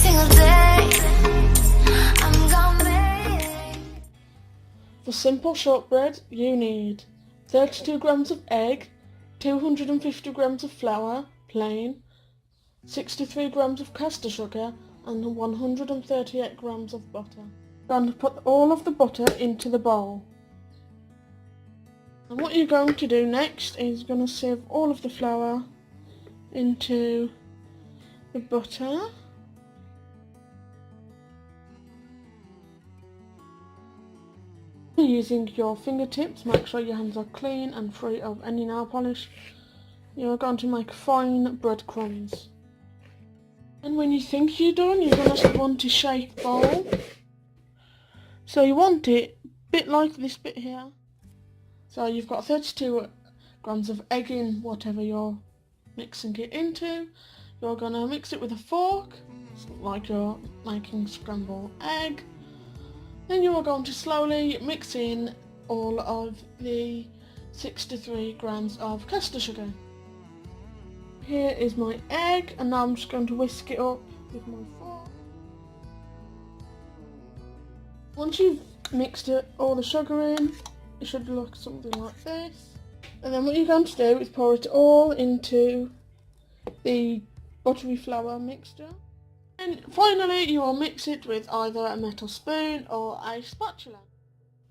single day. I'm gonna make. For simple shortbread, you need 32 grams of egg, 250 grams of flour, plain, 63 grams of caster sugar, and 138 grams of butter. I'm going to put all of the butter into the bowl. And what you're going to do next is going to sieve all of the flour into the butter. Using your fingertips, make sure your hands are clean and free of any nail polish. You're going to make fine breadcrumbs. And when you think you're done, you're going to want to shape bowl. So you want it a bit like this bit here. So you've got 32 grams of egg in whatever you're mixing it into. You're going to mix it with a fork, like you're making scrambled egg. Then you are going to slowly mix in all of the 63 grams of caster sugar. Here is my egg, and now I'm just going to whisk it up with my fork. Once you've mixed all the sugar in, it should look something like this. And then what you're going to do is pour it all into the buttery flour mixture. And finally you will mix it with either a metal spoon or a spatula.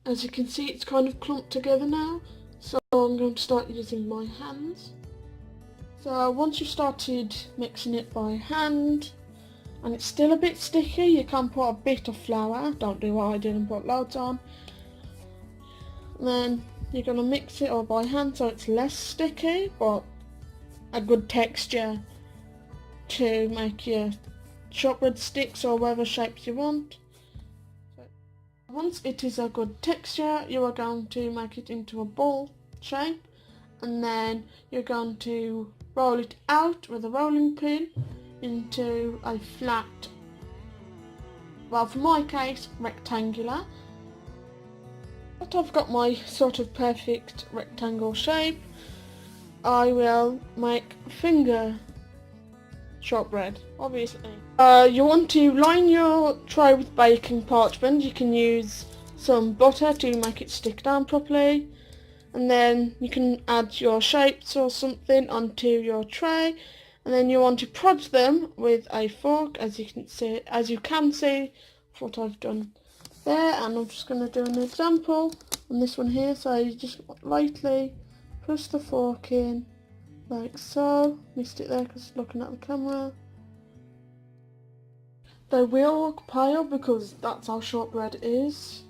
As you can see, it's kind of clumped together now, so I'm going to start using my hands. So once you've started mixing it by hand and it's still a bit sticky, you can put a bit of flour. Don't do what I did and put loads on. And then you're going to mix it all by hand so it's less sticky but a good texture to make your shortbread sticks or whatever shapes you want. So once it is a good texture, you are going to make it into a ball shape, and then you're going to roll it out with a rolling pin into a flat, well for my case, rectangular. But I've got my sort of perfect rectangle shape, I will make finger shortbread, obviously. You want to line your tray with baking parchment. You can use some butter to make it stick down properly, and then you can add your shapes or something onto your tray, and then you want to prod them with a fork, as you can see what I've done there. And I'm just going to do an example on this one here. So you just lightly press the fork in like so. Missed it there because looking at the camera. They will look pale because that's how shortbread is.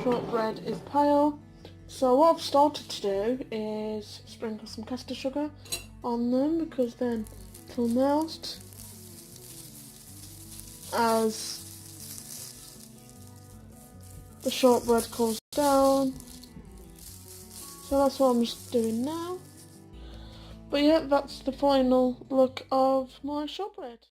Shortbread is pale. So what I've started to do is sprinkle some caster sugar on them, because then it'll melt as the shortbread cools down. So that's what I'm just doing now. But yeah, that's the final look of my shortbread.